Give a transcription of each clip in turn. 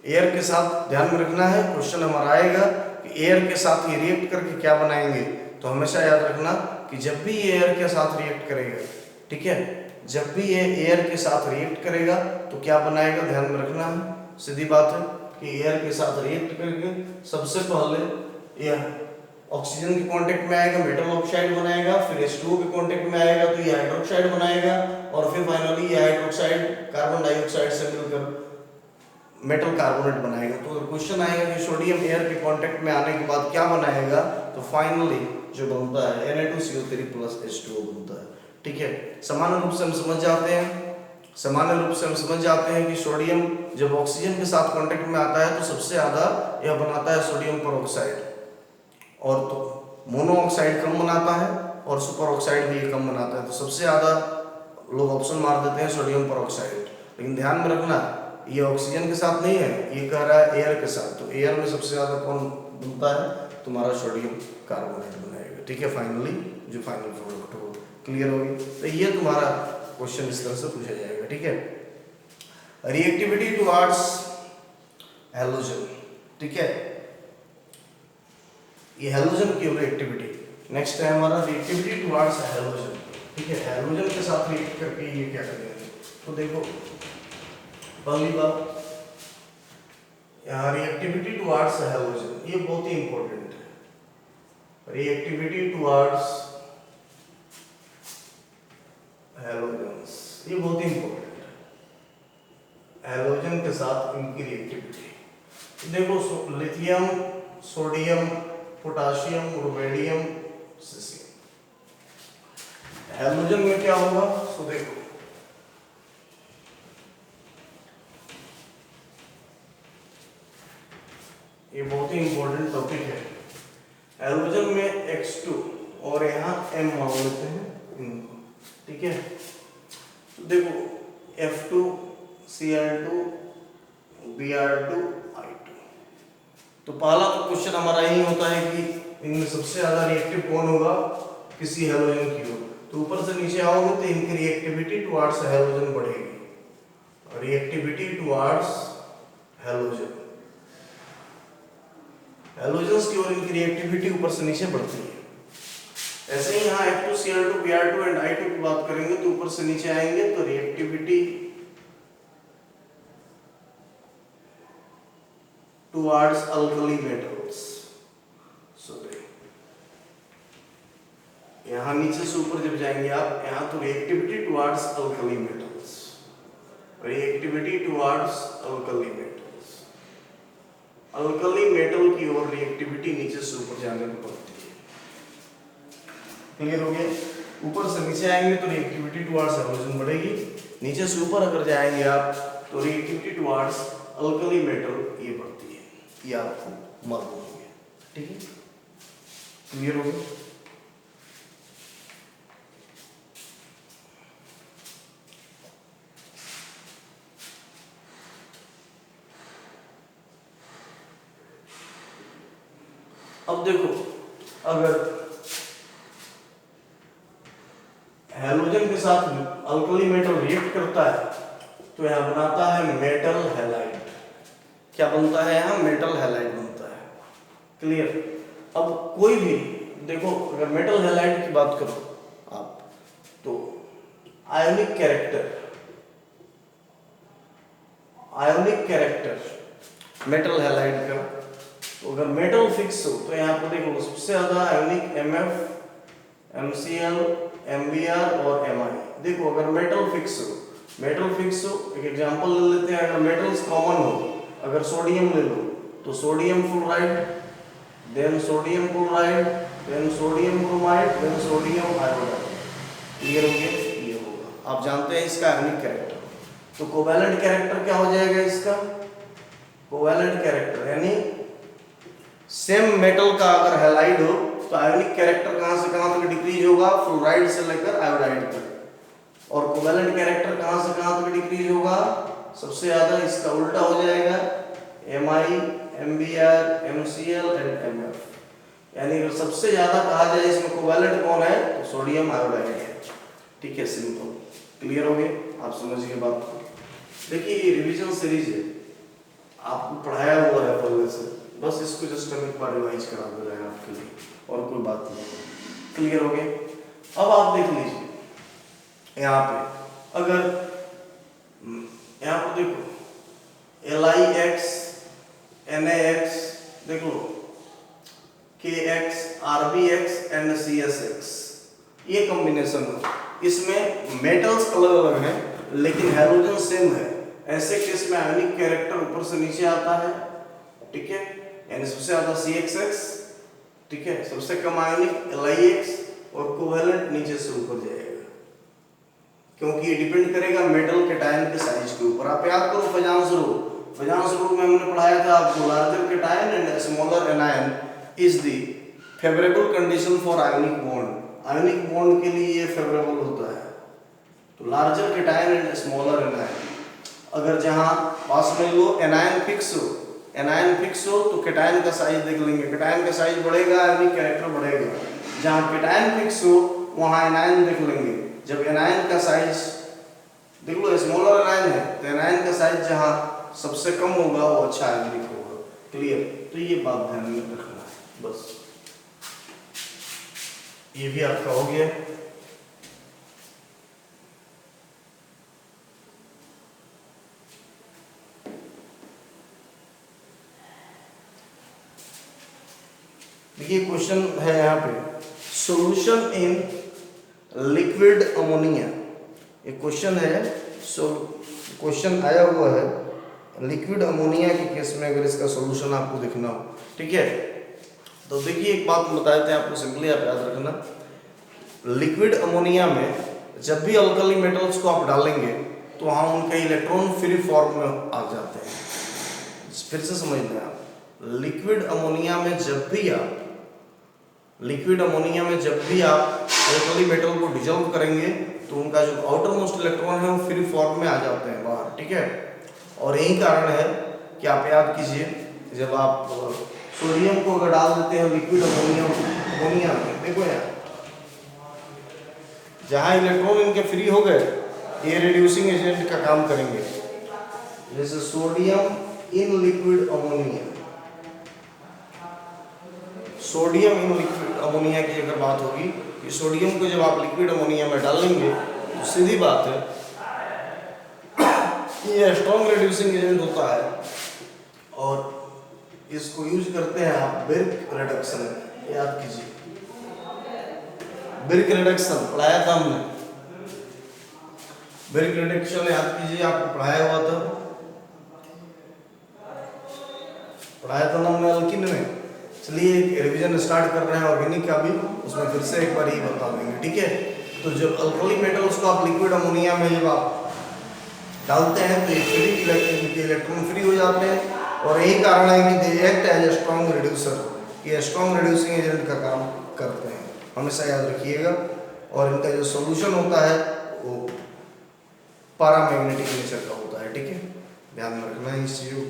Air के साथ ध्यान में रखना है, क्वेश्चन हमारा आएगा कि एयर के साथ ये रिएक्ट करके क्या बनाएंगे। तो हमेशा याद रखना कि जब भी ये एयर के साथ रिएक्ट करेगा, ठीक है, जब भी ये एयर के साथ रिएक्ट करेगा तो क्या बनाएगा, ध्यान में रखना है। सीधी बात है कि एयर के साथ रिएक्ट करके सबसे पहले यह ऑक्सीजन के कांटेक्ट में आएगा, मेटल ऑक्साइड बनाएगा, फिर H2O के कांटेक्ट में आएगा तो ये हाइड्रोक्साइड बनाएगा, और फिर फाइनली ये हाइड्रोक्साइड कार्बन डाइऑक्साइड से मिलकर मेटल कार्बोनेट बनाएगा। तो अगर क्वेश्चन आएगा कि सोडियम एयर के कांटेक्ट में आने के बाद क्या बनाएगा, तो फाइनली जो बनता है Na2CO3 प्लस H2O बनता है। ठीक है, सामान्य रूप से हम समझ जाते हैं कि सोडियम जब ऑक्सीजन के साथ कांटेक्ट में आता है तो सबसे ज्यादा यह बनाता है सोडियम पर और तो मोनो ऑक्साइड कम बनाता है और सुपर ऑक्साइड भी कम बनाता है। तो सबसे ज्यादा लोग ऑप्शन मार देते हैं सोडियम पर ऑक्साइड, लेकिन ध्यान में रखना ये ऑक्सीजन के साथ नहीं है, ये कह रहा है एयर के साथ। तो एयर में सबसे ज्यादा कौन बनता है, तुम्हारा सोडियम कार्बोनेट बनेगा। ठीक है, फाइनली जो फाइनल प्रोडक्ट हो क्लियर होगी। तो ये तुम्हारा क्वेश्चन इस तरह से पूछा जाएगा। ठीक है, रिएक्टिविटी टुवर्ड्स हैलोजन। ठीक है, ये हैलोजन की रिएक्टिविटी। नेक्स्ट है हमारा रिएक्टिविटी टुवर्ड्स हैलोजन। ठीक है, हैलोजन के साथ रिएक्ट करके ये क्या करेंगे, तो देखो पहली बात यहाँ रिएक्टिविटी टुवर्ड्स हैलोजन, ये बहुत ही इंपॉर्टेंट है। रिएक्टिविटी टुवर्ड्स हैलोजन्स, ये बहुत ही इंपॉर्टेंट है। हैलोजन के साथ इनकी रिएक्टिविटी देखो, lithium, sodium, potassium, rubidium, caesium. Halogen में क्या होगा, तो देखो ये बहुत ही इंपॉर्टेंट टॉपिक है। हैलोजन में X2 और यहाँ M मान लेते हैं इनको। ठीक है, तो देखो F2 Cl2 Br2 I2। तो पहला तो क्वेश्चन हमारा यही होता है कि इनमें सबसे ज्यादा रिएक्टिव कौन होगा, किसी हैलोजन की हो। तो ऊपर से नीचे आओगे तो इनकी रिएक्टिविटी टुवर्ड्स हैलोजन बढ़ेगी। रिएक्टिविटी टुवर्ड्स हैलोजन, हैलोजन्स की और इनकी रिएक्टिविटी ऊपर से नीचे बढ़ती है। ऐसे ही यहाँ F2 Cl2 Br2 and I2 की बात करेंगे तो ऊपर से नीचे आएंगे तो रिएक्टिविटी टुवर्ड्स अल्कली मेटल्स। यहाँ नीचे से ऊपर जब जाएंगे आप यहाँ, तो reactivity towards alkali metals, reactivity towards alkali metals, alkali metal की ओर रिएक्टिविटी नीचे से ऊपर जाने में पड़ती है। क्लियर हो गया, ऊपर से नीचे आएंगे तो रिएक्टिविटी टुवर्ड्स हैलोजन बढ़ेगी, नीचे से ऊपर अगर जाएंगे आप तो रिएक्टिविटी टुवर्ड्स अल्कली मेटल ये बढ़ती है, ये आपको मालूम हो गया। ठीक है, क्लियर हो गया। अब देखो, अगर हैलोजन के साथ अल्कली मेटल रिएक्ट करता है तो यहां बनाता है मेटल हैलाइड। क्या बनता है यहाँ, मेटल हैलाइड बनता है। क्लियर। अब कोई भी देखो, अगर मेटल हैलाइड की बात करो आप, तो आयोनिक कैरेक्टर मेटल हैलाइड का, तो अगर मेटल फिक्स हो तो यहाँ पर देखो सबसे ज्यादा आयोनिक Mf, MCl, MbR और Mi। देखो अगर मेटल फिक्स हो, एक एग्जांपल ले लेते हैं। अगर मेटल्स कॉमन हो, अगर सोडियम ले लो तो sodium fluoride, then sodium chloride, then sodium bromide, then sodium iodide. Clear हो गया, ये होगा। आप जानते हैं इसका आयोनिक कैरेक्टर। तो कोवैलेंट कैरेक्टर क्या हो जाएगा इसका, कोवैलेंट कैरेक्टर यानी सेम मेटल का अगर हैलाइड हो तो आयोनिक कैरेक्टर कहां से कहां तक डिक्रीज होगा, फ्लोराइड से लेकर आयोडाइड तक। और कोवैलेंट कैरेक्टर कहां से कहां तक डिक्रीज होगा, सबसे ज्यादा इसका उल्टा हो जाएगा, Mi, Mbr, MCl and Mf। यानी अगर सबसे ज्यादा कहा जाए इसमें कोवैलेंट कौन है, तो सोडियम आयोडाइड है। ठीक है, सिंपल। क्लियर हो गया, आप समझिए बात को। देखिए ये रिवीजन सीरीज है, आपको इसको जस्ट हम एक बार रिवाइज करा दे रहे हैं आपके लिए, और कोई बात नहीं। क्लियर हो गया? अब आप देख लीजिए यहाँ पे, अगर यहाँ पे देखो LIX NAX देख लो, KX RBX एंड CSX, ये कॉम्बिनेशन हो। इसमें मेटल्स अलग अलग हैं लेकिन हैलोजन सेम है। ऐसे केस में आयनिक कैरेक्टर ऊपर से नीचे आता है, ठीक है, यानी सबसे ज्यादा CXX, ठीक है, सबसे कम आयनिक LIX, और कोवेलेंट नीचे से ऊपर जाएगा, क्योंकि ये डिपेंड करेगा मेटल कैटायन के साइज के ऊपर। आप याद करो फजांस रूल में हमने पढ़ाया था आपको, larger cation and smaller anion is the favourable condition for ionic bond. Ionic bond के लिए ये फेवरेबल होता है। तो larger cation and smaller anion, अगर जहां पास में लो एनायन फिक्स हो तो कैटायन का साइज देख लेंगे, कैटायन का साइज बढ़ेगा आयनिक कैरेक्टर बढ़ेगा। जहां कैटायन फिक्स हो वहां एनायन देख लेंगे। जब एनायन का साइज देख लो, स्मॉलर एनायन है तो एनायन का साइज जहां सबसे कम होगा वो अच्छा आयनिक होगा। क्लियर? तो ये बात ध्यान में रखना है बस। ये भी आपका हो गया। देखिए क्वेश्चन है यहाँ पे, सॉल्यूशन इन लिक्विड अमोनिया। ये क्वेश्चन है, क्वेश्चन आया हुआ है लिक्विड अमोनिया के केस में, अगर इसका सॉल्यूशन आपको देखना हो, ठीक है। तो देखिए एक बात बता देते हैं आपको, सिंपली आप याद रखना, लिक्विड अमोनिया में जब भी अल्कली मेटल्स को आप डालेंगे तो वहाँ उनके इलेक्ट्रॉन फ्री फॉर्म में आ जाते हैं। फिर से समझ लें आप, लिक्विड अमोनिया में जब भी आप अल्कली मेटल को डिजोल्व करेंगे तो उनका जो आउटर मोस्ट इलेक्ट्रॉन है वो फ्री फॉर्म में आ जाते हैं बाहर, ठीक है। और यही कारण है कि आप याद कीजिए, जब आप सोडियम को अगर डाल देते हैं लिक्विड अमोनिया में, देखो यार जहां इलेक्ट्रॉन इनके फ्री हो गए ये रिड्यूसिंग एजेंट का काम करेंगे। जैसे sodium in liquid ammonia, sodium in liquid ammonia की अगर बात होगी कि सोडियम को जब आप लिक्विड अमोनिया में डालेंगे तो सीधी बात है ये स्ट्रॉन्ग रिड्यूसिंग एजेंट होता है, और इसको यूज करते हैं आप बिर्क रिडक्शन। याद कीजिए बिर्क रिडक्शन पढ़ाया था हमने, बिर्क रिडक्शन याद कीजिए, आपको पढ़ाया हुआ था ना हमने अल्किन में। चलिए रिवीजन स्टार्ट कर रहे हैं ऑर्गेनिक का भी, उसमें फिर से एक बार ये बता देंगे, ठीक है। तो जब अल्कोहलिक मेटल्स को आप लिक्विड अमोनिया में जब आप डालते हैं तो ये इलेक्ट्रॉन फ्री हो जाते हैं, और यही कारण है कि they act as a strong reducer, ये स्ट्रॉन्ग रिड्यूसिंग एजेंट का काम करते हैं, हमेशा याद रखिएगा। और इनका जो सॉल्यूशन होता है वो पैरामैग्नेटिक नेचर का होता है, ठीक है, ध्यान में रखना है इस चीज़ को।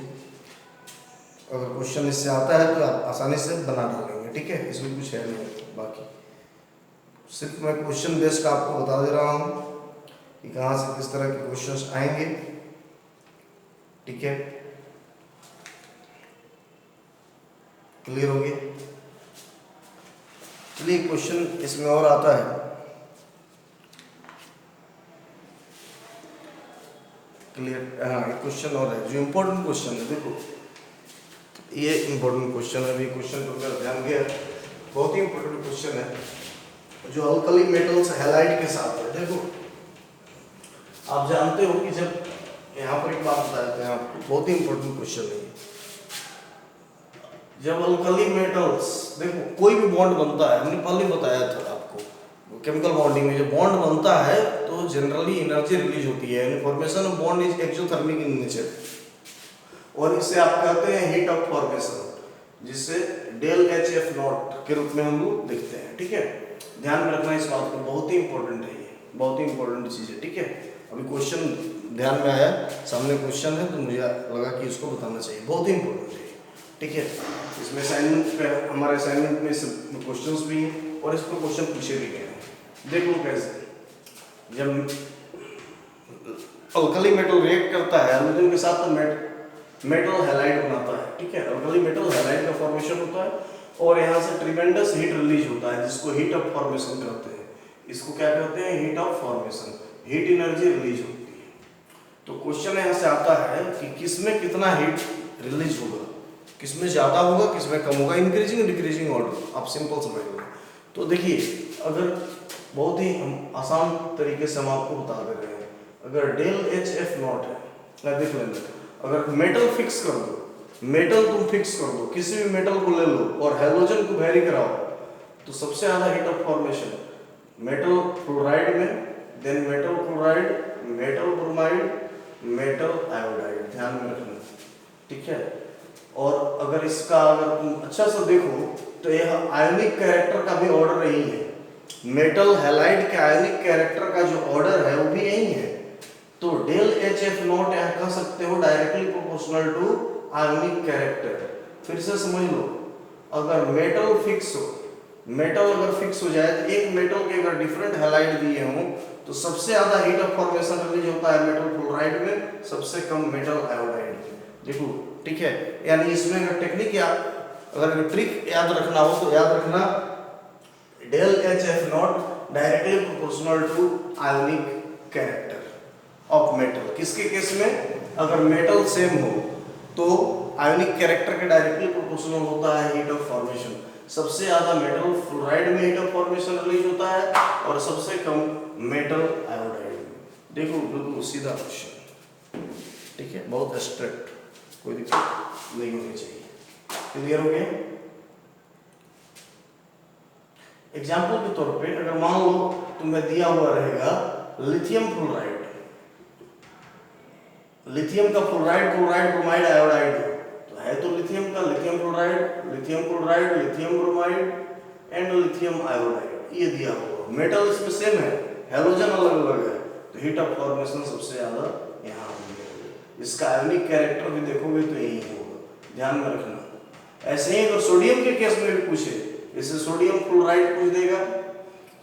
अगर क्वेश्चन इससे आता है तो आप आसानी से बना डालेंगे, ठीक है, इसमें कुछ है नहीं। बाकी सिर्फ मैं क्वेश्चन बेस्ड आपको बता दे रहा हूँ कि कहाँ से किस तरह के क्वेश्चंस आएंगे, ठीक है। क्लियर हो गया? चलिए क्वेश्चन इसमें और आता है, क्लियर। हाँ एक क्वेश्चन और है जो इम्पोर्टेंट क्वेश्चन है, देखो ये इम्पोर्टेंट क्वेश्चन है, अभी क्वेश्चन को अगर ध्यान दिया बहुत ही इम्पोर्टेंट क्वेश्चन है जो अल्कली मेटल्स हैलाइड के साथ है। देखो आप जानते हो कि जब यहाँ पर एक बात बताते हैं आपको, बहुत ही इम्पोर्टेंट क्वेश्चन है, जब अल्कली मेटल्स, देखो कोई भी बॉन्ड बनता है, हमने पहले बताया था आपको केमिकल बॉन्डिंग में, जब बॉन्ड बनता है तो जनरली एनर्जी रिलीज होती है, formation of bond is exothermic in nature, और इसे आप कहते हैं हीट ऑफ फॉर्मेशन, जिससे डेल HF नॉट के रूप में हम लोग देखते हैं, ठीक है। ध्यान में रखना इस बात को, बहुत ही इंपॉर्टेंट है, ये बहुत ही इंपॉर्टेंट चीज़ है, ठीक है। अभी क्वेश्चन ध्यान में आया, सामने क्वेश्चन है तो मुझे लगा कि इसको बताना चाहिए, बहुत ही इंपॉर्टेंट है, ठीक है। इसमें असाइनमेंट पे, हमारे असाइनमेंट में क्वेश्चंस भी हैं और इस पर क्वेश्चन पूछे भी गए हैं। देखो कैसे, जब अल्कली मेटल रिएक्ट करता है हाइड्रोजन के साथ तो मेटल हैलाइड बनाता है, ठीक है, अल्कली मेटल हैलाइड का फॉर्मेशन होता है और यहाँ से ट्रिमेंडस हीट रिलीज होता है जिसको हीट ऑफ फॉर्मेशन कहते हैं। इसको क्या कहते हैं? Heat of formation, heat energy release होती है। तो क्वेश्चन यहाँ से आता है कि किसमें कितना हीट रिलीज होगा, किसमें ज्यादा होगा, किसमें कम होगा, इंक्रीजिंग डिक्रीजिंग ऑर्डर, आप सिंपल समझ लो। तो देखिए, अगर बहुत ही आसान तरीके से हम आपको बता दे रहे हैं, अगर डेल एच एफ नॉट है, देख लेंगे, अगर मेटल फिक्स कर दो, मेटल तुम फिक्स कर दो, किसी भी मेटल को ले लो और हैलोजन को वेरी कराओ, तो सबसे ज्यादा heat of formation metal fluoride में, then metal chloride, metal bromide, metal iodide, ध्यान में रखना, ठीक है। और अगर इसका अगर तुम अच्छा से देखो तो यह आयोनिक कैरेक्टर का भी ऑर्डर यही है, मेटल हैलाइड के आयोनिक कैरेक्टर का जो ऑर्डर है वो भी यही है। तो डेल एच एफ नॉट यहाँ कह सकते हो directly proportional to ionic character. फिर से समझ लो, अगर मेटल फिक्स हो, मेटल अगर फिक्स हो जाए तो एक मेटल के अगर डिफरेंट हैलाइड दिए हों तो सबसे ज्यादा हीट ऑफ फॉर्मेशन रिलीज होता है मेटल फ्लोराइड में, सबसे कम मेटल आयोडाइड में। देखो, ठीक है, यानी इसमें अगर टेक्निक या अगर ट्रिक याद रखना हो तो याद रखना del H F not directly proportional to ionic character of metal. किसके केस में? अगर मेटल सेम हो तो आयोनिक कैरेक्टर के डायरेक्टली प्रोपोर्शनल होता है हीट ऑफ फॉर्मेशन। सबसे ज्यादा मेटल फ्लोराइड में हीट ऑफ फॉर्मेशन रिलीज होता है और सबसे कम मेटल आयोडाइड में। देखो, बिल्कुल सीधा क्वेश्चन, ठीक है, बहुत एब्स्ट्रैक्ट, कोई दिक्कत नहीं होनी चाहिए। क्लियर हो गया? एग्जाम्पल के तौर पे अगर मान लो तुम्हें दिया हुआ रहेगा लिथियम फ्लोराइड, लिथियम का फ्लोराइड, क्लोराइड, ब्रोमाइड, आयोडाइड तो है, तो लिथियम का lithium fluoride, lithium chloride, lithium bromide and lithium iodide, ये दिया हुआ। मेटल इसमें सेम है, हैलोजन अलग अलग है, तो हीट ऑफ फॉर्मेशन सबसे ज्यादा यहाँ होगी। इसका आयोनिक कैरेक्टर भी देखोगे तो यही होगा, ध्यान में रखना। ऐसे ही अगर सोडियम के केस में भी पूछे, जैसे सोडियम क्लोराइड पूछ देगा,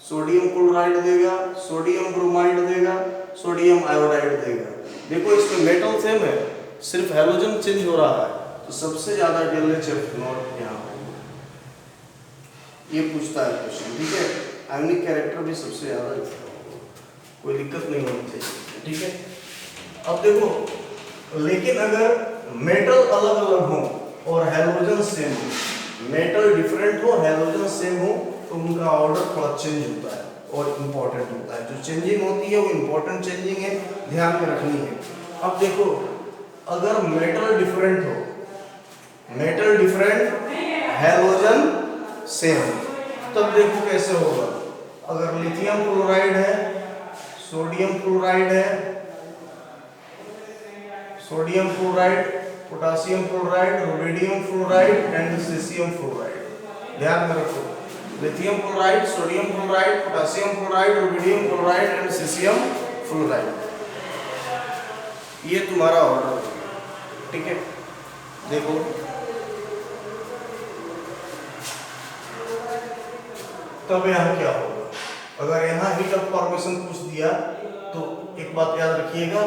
सोडियम क्लोराइड देगा, सोडियम ब्रोमाइड देगा, सोडियम आयोडाइड देगा, देखो इसमें मेटल सेम है, सिर्फ हैलोजन चेंज हो रहा है, तो सबसे ज्यादा डेल एच एफ नॉट यहाँ होगा। ये पूछता है क्वेश्चन, ठीक है, आयोनिक कैरेक्टर भी सबसे ज्यादा इसका होगा, कोई दिक्कत नहीं होनी चाहिए, ठीक है। अब देखो, लेकिन अगर मेटल अलग अलग हो और हैलोजन सेम हो, मेटल डिफरेंट हो, हैलोजन सेम हो, तो उनका ऑर्डर थोड़ा चेंज होता है और इम्पोर्टेंट होता है। जो चेंजिंग होती है वो इम्पोर्टेंट चेंजिंग है, ध्यान में रखनी है। अब देखो, अगर मेटल डिफरेंट हो, मेटल डिफरेंट, हैलोजन सेम, तब देखो कैसे होगा। अगर लिथियम क्लोराइड है, सोडियम क्लोराइड है, sodium chloride, potassium chloride, rubidium fluoride and caesium fluoride, ध्यान में रखो, lithium chloride, sodium chloride, potassium chloride, rubidium chloride and caesium fluoride, ये तुम्हारा ऑर्डर, ठीक है। देखो, तब यहाँ क्या होगा, अगर यहाँ हीट ऑफ फॉर्मेशन पूछ दिया तो एक बात याद रखिएगा,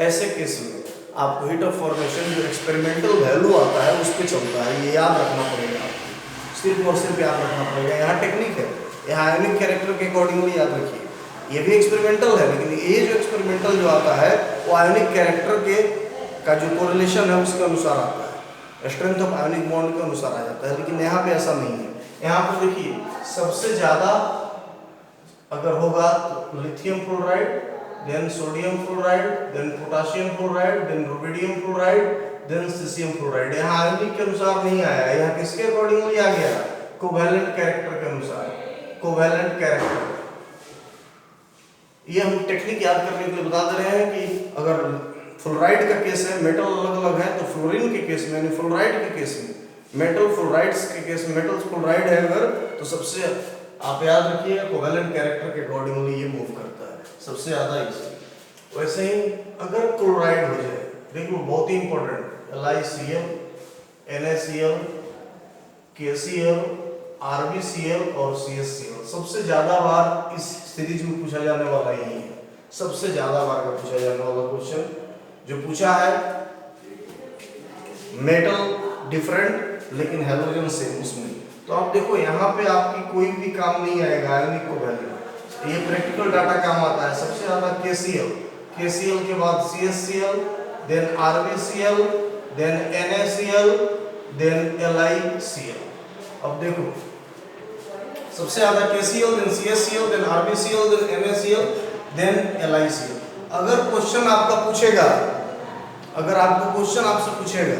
ऐसे केस में आपको हीट ऑफ फॉर्मेशन जो एक्सपेरिमेंटल वैल्यू आता है उस पर चलता है, ये याद रखना पड़ेगा आपको, सिर्फ और सिर्फ याद रखना पड़ेगा। यहाँ टेक्निक है, यहाँ आयोनिक कैरेक्टर के अकॉर्डिंगली याद रखिए, ये भी एक्सपेरिमेंटल है, लेकिन ये जो एक्सपेरिमेंटल जो आता है वो आयोनिक कैरेक्टर के का जो कोरिलेशन है उसके अनुसार आता है, स्ट्रेंथ ऑफ आयोनिक बॉन्ड के अनुसार आ जाता है, लेकिन यहाँ पे ऐसा नहीं है। यहाँ पर देखिए, सबसे ज्यादा अगर होगा तो lithium fluoride, then sodium fluoride, then potassium fluoride, then rubidium fluoride, then cesium fluoride। यहाँ आयोनिक के अनुसार नहीं आया, यहाँ किसके अकॉर्डिंगली आ गया? कोवैलेंट कैरेक्टर के अनुसार, कोवैलेंट कैरेक्टर। ये हम टेक्निक याद करने के लिए बता दे रहे हैं कि अगर फ्लोराइड का केस है, मेटल अलग अलग है, तो फ्लोरीन के केस में यानी फ्लोराइड के केस में, मेटल फ्लोराइड्स के केस में, मेटल फ्लोराइड है अगर, तो सबसे आप याद रखिएगा कोवैलेंट कैरेक्टर के अकॉर्डिंगली ये मूव करता है सबसे ज्यादा इजी। वैसे ही अगर क्लोराइड हो जाए, देखो बहुत ही important, LiCl, NaCl, KCl, RbCl और CHCl, सबसे ज्यादा बार इस सीरीज में पूछा जाने वाला यही है, सबसे ज्यादा बार का पूछा जाने वाला क्वेश्चन जो पूछा है मेटल डिफरेंट लेकिन हैलोजन सेम उसमें। तो आप देखो यहाँ पे आपकी कोई भी काम नहीं आएगा आयोनिक कोवैलेंट। ये प्रैक्टिकल डाटा काम आता है सबसे ज्यादा KCl, KCl के बाद CHCl, then RbCl, then NaCl, then LiCl। अब देखो सबसे ज्यादा KCl, then CHCl, then RbCl, then NaCl, then LiCl। अगर क्वेश्चन आपका पूछेगा, अगर आपको क्वेश्चन आपसे पूछेगा,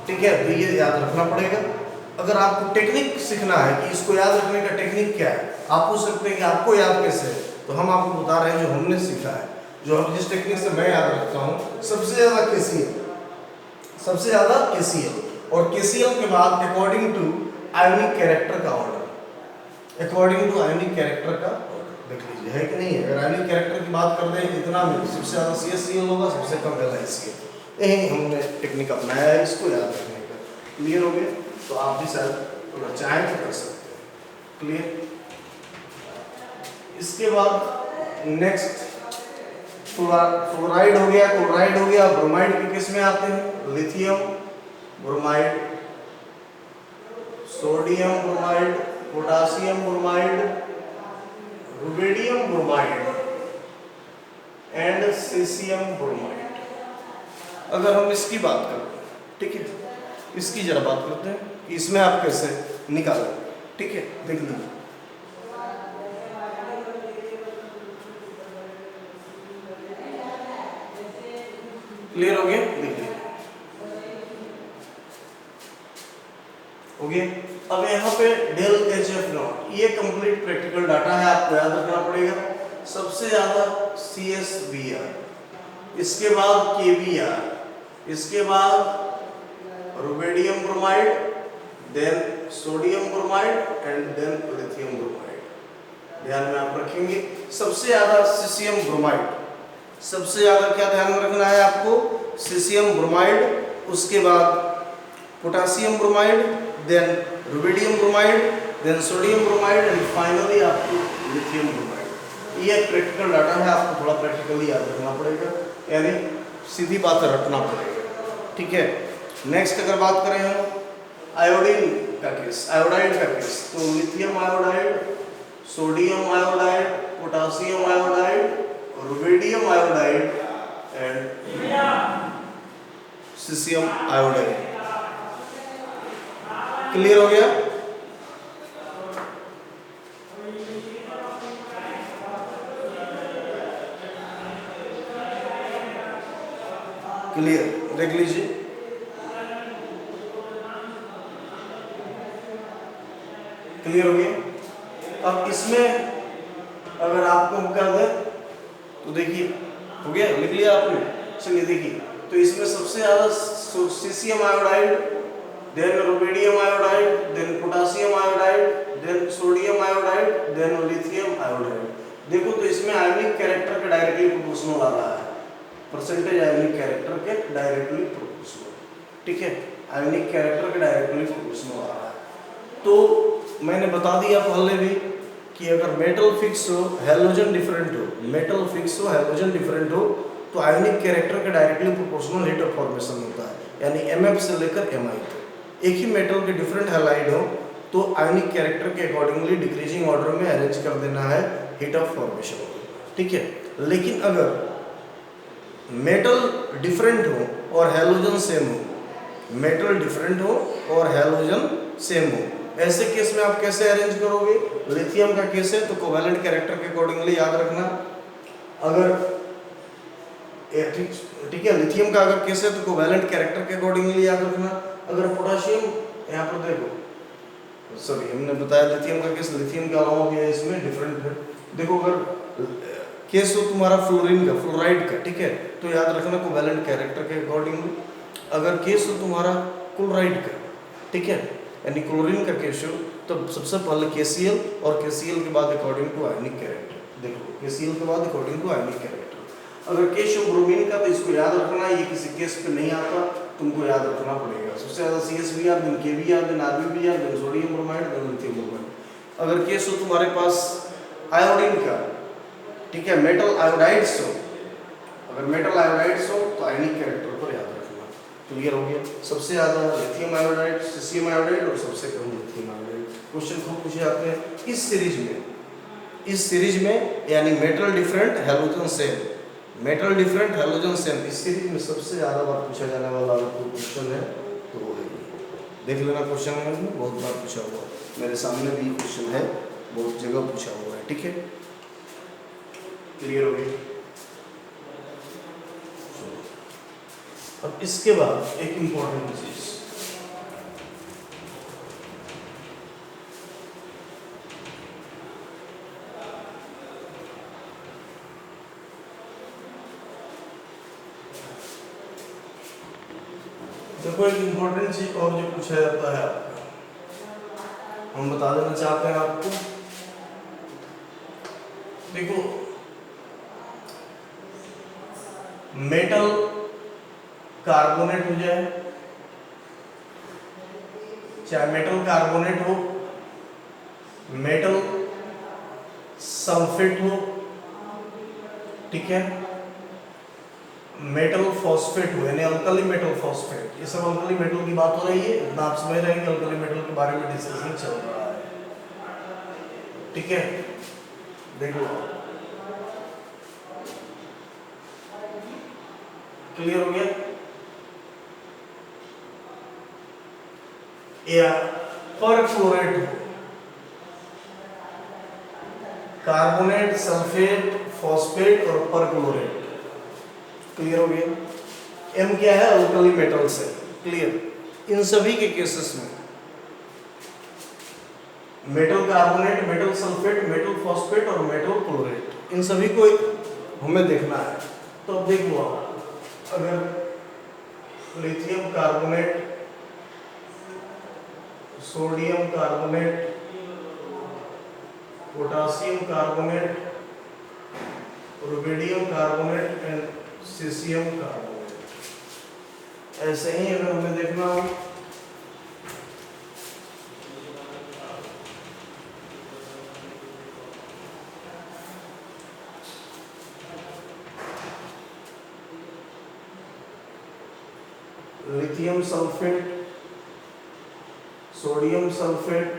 ठीक है, तो ये याद रखना पड़ेगा। अगर आपको टेक्निक सीखना है कि इसको याद रखने का टेक्निक क्या है, आप पूछ सकते हैं कि आपको याद कैसे है, तो हम आपको बता रहे हैं जो हमने सीखा है, जो हम जिस टेक्निक से मैं याद रखता हूँ। सबसे ज्यादा KCl, सबसे ज्यादा KCl, और KCl के बाद अकॉर्डिंग टू आयोनिक कैरेक्टर का order, according to ionic character का ऑर्डर देख लीजिए है कि नहीं है। अगर आयोनिक कैरेक्टर की बात कर दें इतना में सबसे ज्यादा CHCl होगा, सबसे कम LiCl। यही हमने टेक्निक अपनाया है इसको याद रखने का। क्लियर हो गया? तो आप भी शायद अगर चाहें तो कर सकते हैं। क्लियर? इसके बाद नेक्स्ट फ्लोराइड हो गया, क्लोराइड हो गया, ब्रोमाइड के किस में आते हैं? Lithium bromide, sodium bromide, potassium bromide, rubidium bromide and caesium bromide. अगर हम इसकी बात करें, ठीक है, इसकी जरा बात करते हैं कि इसमें आप कैसे निकालें। ठीक है, देख लीजिए। क्लियर हो गया? देख लीजिए हो गया। अब यहाँ पे डेल HF नॉट, ये कंप्लीट प्रैक्टिकल डाटा है, आपको याद रखना पड़ेगा। सबसे ज्यादा CSBr, इसके बाद KBr, इसके बाद rubidium bromide, then sodium bromide and then lithium bromide. ध्यान में आप रखेंगे सबसे ज्यादा सीसियम ब्रोमाइड, सबसे ज्यादा क्या ध्यान में रखना है आपको? सीसियम ब्रोमाइड, उसके बाद potassium bromide, then rubidium bromide, then sodium bromide and finally आपको लिथियम ब्रोमाइड। ये प्रैक्टिकल डाटा है, आपको थोड़ा प्रैक्टिकली याद रखना पड़ेगा, यानी सीधी बात रटना पड़ेगा। ठीक है, नेक्स्ट अगर बात करें हम आयोडीन का केस, आयोडाइड का केस, तो lithium iodide, sodium iodide, potassium iodide, rubidium iodide and caesium iodide. Clear हो गया? क्लियर, देख लीजिए। क्लियर हो गया? अब इसमें अगर आपको हम कर दें तो देखिए, हो गया, लिख लिया आपने? चलिए देखिए, तो इसमें सबसे ज्यादा caesium iodide, then rubidium iodide, then potassium iodide, then sodium iodide, then lithium iodide. देखो तो इसमें आयोनिक कैरेक्टर के डायरेक्टली प्रोपोर्शनल आ रहा है, परसेंटेज आयोनिक कैरेक्टर के डायरेक्टली प्रोपोर्शनल। ठीक है, आयोनिक कैरेक्टर के डायरेक्टली प्रोपोर्शनल आ रहा है। तो मैंने बता दिया पहले भी कि अगर मेटल फिक्स हो, हैलोजन डिफरेंट हो, मेटल फिक्स हो, हैलोजन डिफरेंट हो, तो आयोनिक कैरेक्टर के directly proportional heat of formation होता है, यानी Mf से लेकर Mi तक। एक ही मेटल के डिफरेंट हैलाइड हो तो आयोनिक कैरेक्टर के अकॉर्डिंगली डिक्रीजिंग ऑर्डर में अरेंज कर देना है हीट ऑफ फॉर्मेशन। ठीक है, लेकिन अगर मेटल डिफरेंट हो और हैलोजन सेम हो, मेटल डिफरेंट हो और हैलोजन सेम हो, ऐसे केस में आप कैसे अरेंज करोगे? लिथियम का केस है तो कोवैलेंट कैरेक्टर के अकॉर्डिंगली याद रखना। अगर ठीक है, लिथियम का अगर केस है तो कोवैलेंट कैरेक्टर के अकॉर्डिंगली याद रखना। अगर पोटाशियम, यहाँ पर देखो, सॉरी हमने बताया लिथियम का केस, लिथियम के अलावा भी है इसमें डिफरेंट है। देखो अगर केस हो तुम्हारा फ्लोरीन का, फ्लोराइड का, ठीक है, तो याद रखना कोवैलेंट कैरेक्टर के अकॉर्डिंगली। अगर केस हो तुम्हारा क्लोराइड का, ठीक है, यानी क्लोरीन का केस हो, तो सबसे पहले KCl और KCl के बाद अकॉर्डिंग टू आयोनिक कैरेक्टर। देखो KCl के बाद अकॉर्डिंग टू आयोनिक कैरेक्टर। अगर केस हो ब्रोमीन का तो इसको याद रखना, ये किसी केस पे नहीं आता, तुमको याद रखना पड़ेगा। सबसे ज्यादा CSBr, then KBr, then RbBr, then sodium bromide, then lithium bromide. अगर केस हो तुम्हारे पास आयोडीन का, ठीक है, मेटल आयोडाइड्स हो, अगर मेटल आयोडाइड्स हो तो आयोनिक कैरेक्टर पर याद रखना। क्लियर हो गया। सबसे ज़्यादा लिथियम आयोडाइड, सीसियम आयोडाइड और सबसे कम लिथियम आयोडाइड। क्वेश्चन खूब पूछे जाते हैं इस सीरीज में यानी metal different halogen salt, metal different halogen salt इस सीरीज में सबसे ज़्यादा बार पूछा जाने वाला कोई क्वेश्चन है तो वो है ये। देख लेना क्वेश्चन में बहुत बार पूछा हुआ है, मेरे सामने भी क्वेश्चन है, बहुत जगह पूछा हुआ है। ठीक है, क्लियर हो गया। अब इसके बाद एक इंपॉर्टेंट चीज, देखो एक इंपॉर्टेंट चीज और जो पूछा जाता है आपका, हम बता देना चाहते हैं आपको। देखो मेटल कार्बोनेट हो जाए, चाहे मेटल कार्बोनेट हो, मेटल सल्फेट हो, ठीक है, मेटल फॉस्फेट हो यानी अल्कली मेटल फॉस्फेट, ये सब अल्कली मेटल की बात हो रही है। इतना आप समझ रहे हैं कि अल्कली मेटल के बारे में डिस्कशन चल रहा है। ठीक है, देखो क्लियर हो गया। या परक्लोरेट हो, कार्बोनेट, सल्फेट, फॉस्फेट और परक्लोरेट, क्लियर हो गया। एम क्या है, अल्कली मेटल्स है, क्लियर। इन सभी के केसेस में metal carbonate, metal sulphate, metal phosphate और मेटल क्लोरेट, इन सभी को हमें देखना है। तो अब देख लो आप, अगर lithium carbonate, sodium carbonate, potassium carbonate, rubidium carbonate and caesium carbonate, ऐसे ही अगर हमें देखना हो lithium sulphate, sodium sulphate,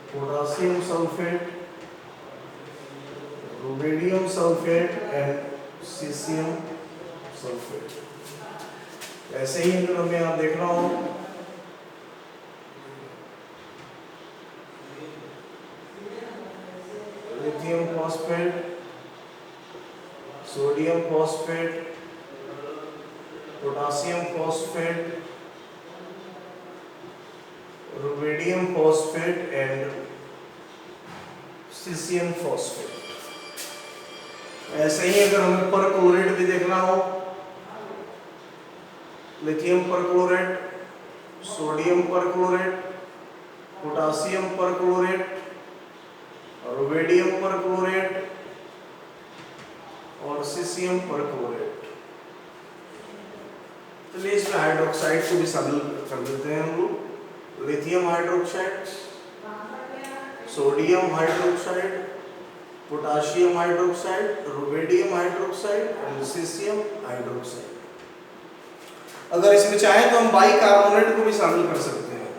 potassium sulphate, rubidium sulphate and caesium sulphate, ऐसे ही अगर हमें यहाँ देखना हो lithium phosphate, sodium phosphate, potassium phosphate, rubidium phosphate and caesium phosphate, ऐसे ही अगर हमें परक्लोरेट भी देखना हो, lithium perchlorate, sodium perchlorate, potassium perchlorate, rubidium perchlorate और सीसियम परक्लोरेट, चलिए इसमें हाइड्रोक्साइड को भी शामिल कर देते हैं हम लोग। Lithium hydroxide, sodium hydroxide, potassium hydroxide, rubidium hydroxide और सीसियम हाइड्रोक्साइड। अगर इसमें चाहे तो हम बाइकार्बोनेट को भी शामिल कर सकते हैं,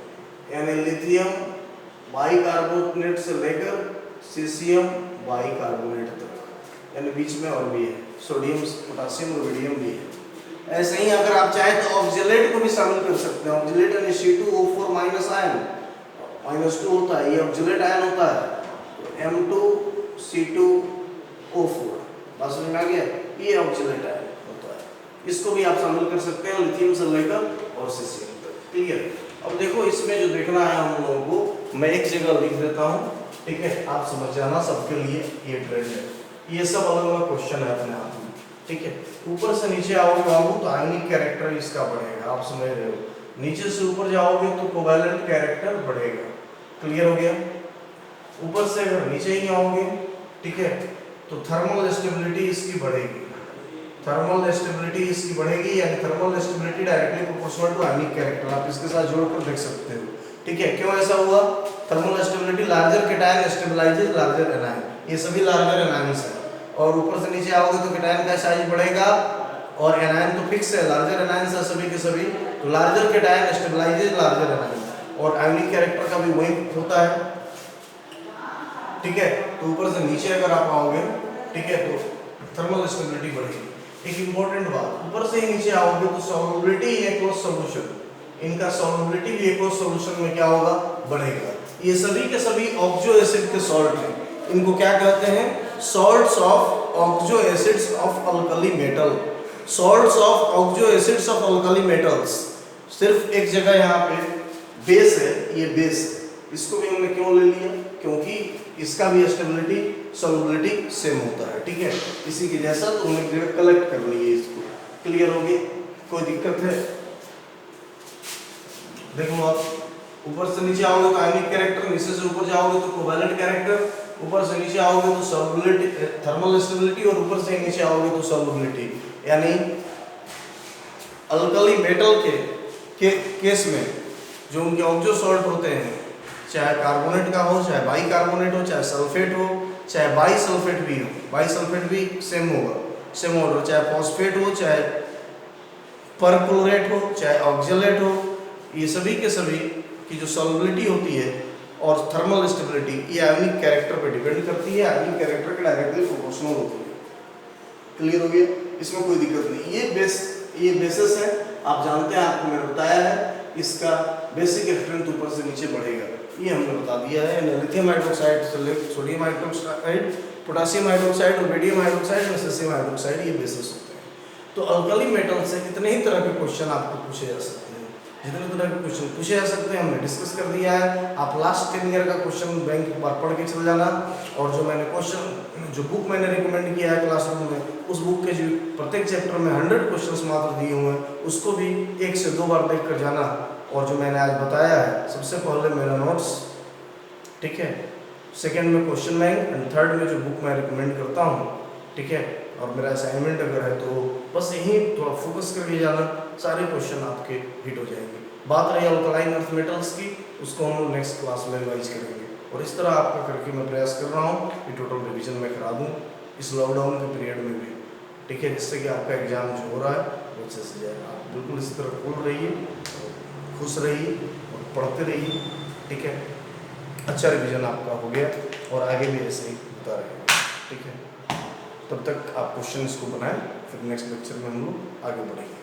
यानी लिथियम बाइकार्बोनेट से लेकर सीसियम बाइकार्बोनेट तक, यानी बीच में और भी है, सोडियम, पोटासियम, रुबिडियम भी है। ऐसे ही अगर आप चाहें तो ऑक्जेलेट को भी शामिल कर सकते हैं। ऑक्जेलेट यानी C2O4 माइनस आयन, -2 होता है, ये ऑक्जेलेट आयन होता है, M2C2O4, बात समझ में आ गया, ये ऑक्जेलेट आयन होता है, इसको भी आप शामिल कर सकते हैं लिथियम से लेकर और सीसियम तक, क्लियर। अब देखो इसमें जो देखना है हम लोगों को, मैं एक जगह लिख देता हूँ, ठीक है, आप समझ जाना, सबके लिए ये ट्रेंड है, ये सब अलग अलग क्वेश्चन है अपने आप में, ठीक है। ऊपर से नीचे आओगे बाबू तो आयनिक कैरेक्टर इसका बढ़ेगा, आप समझ रहे हो, नीचे से ऊपर जाओगे तो कोवैलेंट कैरेक्टर बढ़ेगा, क्लियर हो गया। ऊपर से अगर नीचे ही आओगे, ठीक है, तो थर्मल स्टेबिलिटी इसकी बढ़ेगी, थर्मल स्टेबिलिटी इसकी बढ़ेगी, यानी thermal stability directly proportional to ionic character, आप इसके साथ जोड़कर देख सकते हो, ठीक है। क्यों ऐसा हुआ, thermal stability, larger cation stabilises larger anion, ये सभी लार्जर एनायंस है, और ऊपर से नीचे आओगे तो कैटायन का साइज बढ़ेगा और एनायन तो फिक्स है, लार्जर एनायन है सभी के सभी, तो larger cation stabilises larger anion, और आयोनिक कैरेक्टर का भी वही होता है, ठीक है। तो ऊपर से नीचे अगर आप आओगे, ठीक है, तो थर्मल स्टेबिलिटी बढ़ेगी। एक इंपॉर्टेंट बात, ऊपर से ही नीचे आओगे तो सॉल्युबिलिटी इन एक्वस सॉल्यूशन, इनका सॉल्युबिलिटी भी एक्वस सॉल्यूशन में क्या होगा, बढ़ेगा। ये सभी के सभी ऑक्सो एसिड के सॉल्ट हैं, इनको क्या कहते हैं, salts of oxo acids of alkali metal, salts of oxo acids of alkali metals. सिर्फ एक जगह यहाँ पे बेस है, ये बेस है, इसको भी हमने क्यों ले लिया, क्योंकि इसका भी स्टेबिलिटी सॉल्युबिलिटी सेम होता है, ठीक है, इसी के जैसा, तो हमने जगह कलेक्ट कर लिए इसको। क्लियर हो गई, कोई दिक्कत है? देखो आप ऊपर से नीचे आओगे तो आयनिक कैरेक्टर, नीचे से ऊपर जाओगे तो कोवैलेंट कैरेक्टर, ऊपर से नीचे आओगे तो सॉल्युबिलिटी थर्मल स्टेबिलिटी, और ऊपर से नीचे आओगे तो सॉल्युबिलिटी। यानी अल्कली मेटल के केस में जो उनके ऑक्सो सॉल्ट होते हैं, चाहे कार्बोनेट का हो, चाहे बाई कार्बोनेट हो, चाहे सल्फेट हो, चाहे बाई सल्फेट भी हो, बाई सल्फेट भी सेम होगा, सेम ऑर्डर, चाहे फॉस्फेट हो, चाहे परक्लोरेट हो, चाहे ऑक्जेलेट हो, ये सभी के सभी की जो सॉल्युबिलिटी होती है और थर्मल स्टेबिलिटी, ये आयनिक कैरेक्टर पर डिपेंड करती है, आयनिक कैरेक्टर के डायरेक्टली प्रोपोर्शनल होती है। क्लियर हो गया, इसमें कोई दिक्कत नहीं। ये बेसिस है, आप जानते हैं, आपको मैंने बताया है, इसका बेसिक स्ट्रेंथ ऊपर से नीचे बढ़ेगा, ये हमने बता दिया है। लिथियम हाइड्रोक्साइड से लेकर सोडियम हाइड्रोक्साइड, पोटेशियम हाइड्रोक्साइड और बेरियम हाइड्रोक्साइड, मैग्नीशियम हाइड्रोक्साइड, ये बेसिस होते हैं। तो अल्कली मेटल से कितने ही तरह के क्वेश्चन आपको पूछे जा सकते हैं, जितने तरह के क्वेश्चन पूछे जा सकते हैं हमने डिस्कस कर दिया है। आप लास्ट 10 ईयर का क्वेश्चन बैंक एक बार पढ़ के चल जाना, और जो मैंने क्वेश्चन, जो बुक मैंने रिकमेंड किया है क्लासरूम में, उस बुक के जो प्रत्येक चैप्टर में 100 क्वेश्चंस मात्र दिए हुए हैं, उसको भी 1 से 2 बार देख कर जाना। और जो मैंने आज बताया है, सबसे पहले मेरा नोट्स, ठीक है, सेकंड में क्वेश्चन बैंक, एंड थर्ड में जो बुक मैं रिकमेंड करता हूँ, ठीक है, और मेरा असाइनमेंट अगर है तो बस यही थोड़ा फोकस करके जाना, सारे क्वेश्चन आपके हिट हो जाएंगे। बात रही अल्कलाइन अर्थ मेटल्स की, उसको हम नेक्स्ट क्लास में रिवाइज करेंगे, और इस तरह आपका करके मैं प्रयास कर रहा हूँ कि टोटल रिविजन में करा दूँ इस लॉकडाउन के पीरियड में भी, ठीक है, जिससे कि आपका एग्जाम जो हो रहा है वो अच्छे से जाएगा। आप बिल्कुल इसी तरह कूल रहिए, खुश रहिए और पढ़ते रहिए, ठीक है, अच्छा रिवीजन आपका हो गया, और आगे भी ऐसे ही होता रहेगा, ठीक है। तब तक आप क्वेश्चन इसको बनाएं, फिर नेक्स्ट लेक्चर में हम लोग आगे बढ़ेंगे।